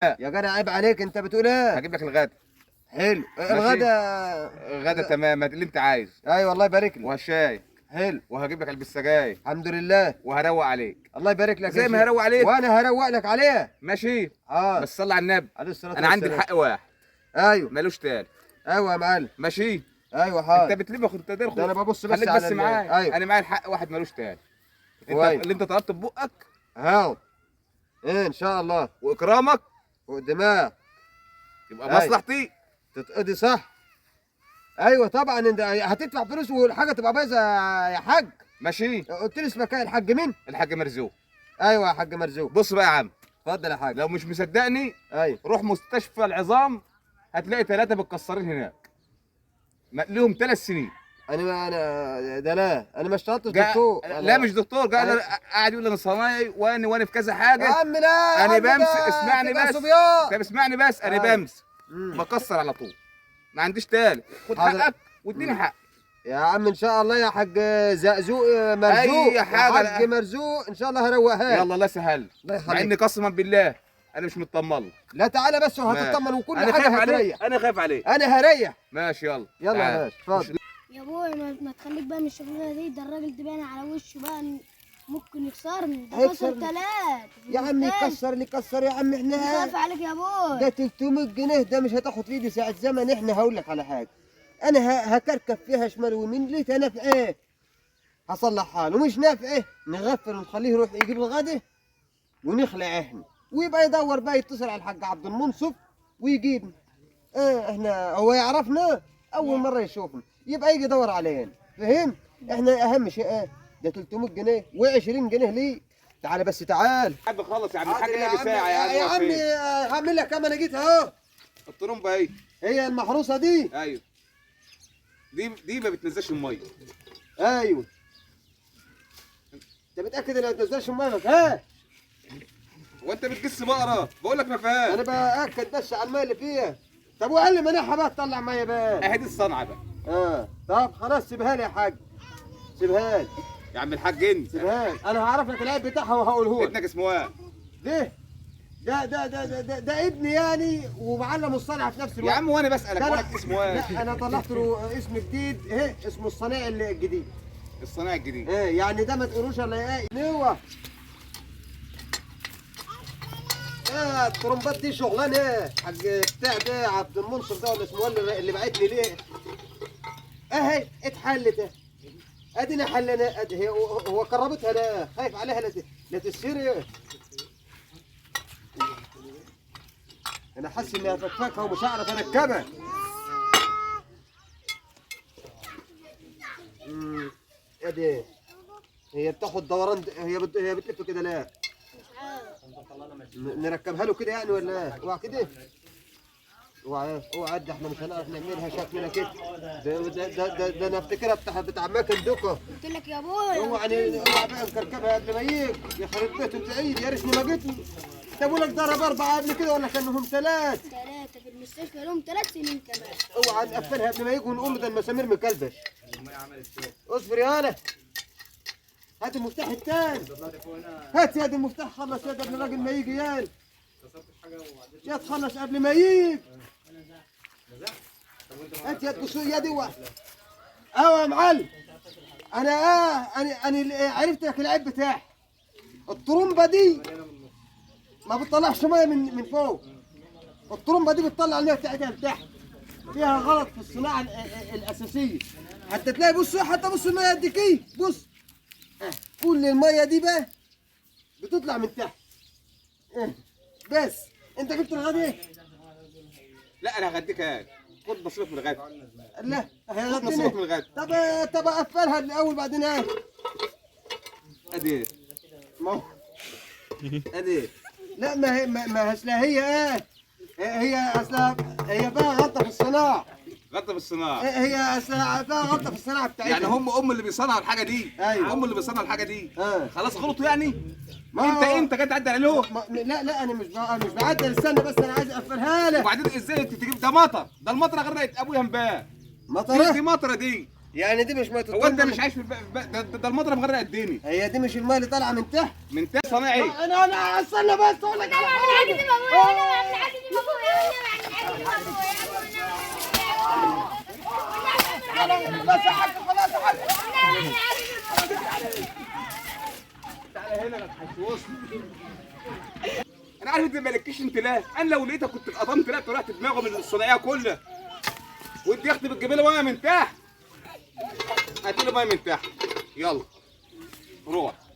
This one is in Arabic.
يا جدع عيب عليك، انت بتقول ايه؟ هجيب لك الغدا. حلو ماشي. الغدا. غدا تمام اللي انت عايزه. ايوه الله يبارك لك. وهالشاي. حلو. وهجيب لك علبه سجاير. الحمد لله. وهروق عليك الله يبارك لك زي يا ما شيخ. هروق عليك. وانا هروق لك عليه. ماشي. اه بس صلي على النبي. عليه الصلاه انا عندي والسلام. الحق واحد ايوه مالوش تاني. ايوه يا معلم. ماشي. ايوه انت حاضر. بتلبخ انت تدخل. ده انا ببص بس خليك على بس معايا. ايوه انا معايا الحق واحد مالوش تاني. انت كويس. اللي انت طلبت ببقك هاو ايه ان شاء الله. واكرامك والدماغ يبقى أيوة. مصلحتي. تتقضي صح. ايوه طبعا انت هتدفع فلوس والحاجه تبقى بايظه يا حاج. ماشي. قلت لي اسمك ايه الحاج مين؟ الحاج مرزوق. ايوه يا حاج مرزوق. بص بقى يا عم، اتفضل يا حاج. لو مش مصدقني ايوه روح مستشفى العظام، هتلاقي 3 متكسرين هناك لهم 3 سنين. انا ده لا انا ما اشتغلتش جا... دكتور. لا مش دكتور، قاعد يقول لي انا صنايعي وانا في كذا يا حاجه. عم لا يا انا عم بمسك، ده اسمعني تبقى بس. صبيان. طب اسمعني بس، انا أيوة. بمسك بكسر على طول، ما عنديش تالت. خد حاضر. حقك واديني حق. يا عم ان شاء الله يا حاج زقزوق مرزوق. أي حاجة. يا حاج مرزوق ان شاء الله هروقها. يلا الله يسهل. الله مع يخليك. اني قسما بالله انا مش مطمن. لا تعالى بس وهتطمن وكل انا حاجه خايف عليك، هتريح. انا خايف عليك. انا هريح. ماشي يلا. يلا تعال. يا باشا اتفضل. يا ابوي ما تخليك بقى من الشغلانه دي، ده الراجل ده باين على وشه بقى ممكن يكسرني، ده كسر هيكسرني. 3 يا عم يكسر اللي يكسر يا عم احنا خايف عليك يا ابوي. ده 300 جنيه ده مش هتاخد في ايدي ساعة زمن. احنا هقول لك على حاجة، انا هكركب فيها شمال ويمين ليه نافع ايه؟ هصلح حاله مش نافع ايه؟ نغفل ونخليه يروح يجيب الغدا ونخلع احنا ويبقى يدور بقى يتصل على الحاج عبد المنصف ويجيبنا. ايه احنا هو يعرفنا اول مرة يشوفنا يبقى يجي يدور علينا. فهم؟ احنا اهم شيء ايه؟ ده 300 جنيه و20 جنيه ليه؟ تعال بس تعال. حد خلص يا عم حاضر الحاج، يا اللي عم. ساعه يا عمي هعمل لك كام، انا جيت اهو. الطرمبه اهي. هي المحروسه دي. ايوه دي ما بتنزلش الميه. ايوه انت متاكد ان ما تنزلش الميه؟ ها وانت بتقص بقره بقول لك ما فيهاش. انا باكد بس على الميه اللي فيها. طب وقال مناحه بقى تطلع ميه بقى. اهي دي الصنعه بقى. طب خلاص سيبها لي يا حاج، سيبها لي يا عم الحاج انت. سيبها لي. انا هعرف لك العيب بتاعها وهقوله لك. ابنك اسمه ايه؟ ده ابني يعني ومعلم الصنعه في نفس يا الوقت. عم وانا بسالك لا ولك اسمه ايه؟ لا انا طلعت له اسم جديد اهي اسمه الصنايعي الجديد. الصنايعي الجديد. ايه يعني ده ما تقولوش الا ايه نوه. الطرمبات دي شغلانه ايه؟ حق بتاع ده عبد المنصف ده ولا اسمه اللي بعتني ليه؟ اهي اتحلت اهي. ادينا حلنا ادي هو قربتها لا خايف عليها لا تسير. انا حاسس انها فكفكها ومش هعرف اركبها. ادي هي بتاخد دوران، هي بتلف كده لا نركبها له كده يعني ولا اوعى كده. اوعى عد احنا مش هنعرف نعملها شكلنا كده. ده انا افتكرها بتاع مكن دوكا. قلت لك يا ابوي اوعى بقى نكركبها قبل ما يجي. يخرب بيته انت عيد يا ريتني ما جيت. طب لك ضرب 4 قبل كده ولا كانهم 3؟ 3 في المستشفى لهم 3 سنين كمان. اوعى نقفلها قبل ما يجوا ونقول له ده المسامير مكلبش. اصبر يا انا. هات المفتاح الثاني. هات يا دي المفتاح. خلص يا قبل الراجل ما يجي يا يا تخلص قبل ما يجي. هات يا تقصوا يا دي اهو يا معلم. انا عرفت لك العيب بتاعي. الطرمبه دي ما بتطلعش ميه من فوق. الطرمبه دي بتطلع الميه بتاعتها لتحت. فيها غلط في الصناعه الاساسيه. حتى تلاقي بص الميه قد كده بص. كل الميه دي بقى بتطلع من تحت. بس انت جبت الغدا ايه؟ لا انا هغديك ايه؟ خد مصروف من الغدا. لا خد مصروف من الغدا. طب اقفلها الاول بعدين ايه؟ ادي ما هو ادي لا ما اصلها هي ايه؟ هي اصلها هي بقى غلطه في الصناعه. غلطه في الصناعه. هي اصلها بقى غلطه في الصناعه بتاعتها. يعني هم اللي بيصنعوا الحاجه دي. ايوه هم اللي بيصنعوا الحاجه دي. خلاص غلطوا يعني. ما انت جاي تعدل عليهم. لا انا مش بعدل. استنى بس انا عايز اقفلها لك. وبعدين ازاي انت تجيب ده مطر؟ ده المطره غرقت ابويا امبارح. مطره دي مطره دي. يعني دي مش ميه هو انت التربه؟ مش عايش في ده المضرب مغرق الدنيا هي دي مش الميه اللي طالعه من تحت؟ من تحت صناعي. انا استنى بس اقول لك على حاجه. بس يا حاج خلاص يا حاج. تعالى هنا ما تحشوش. انا عارف انت مالكيش انتباه، انا لو لقيتك كنت اتقطمت لا طلعت دماغه من الصناعيه كلها. وانت يا اختي بتجيب لي ميه من تحت. هاتي لي ميه من تحت. يلا روح.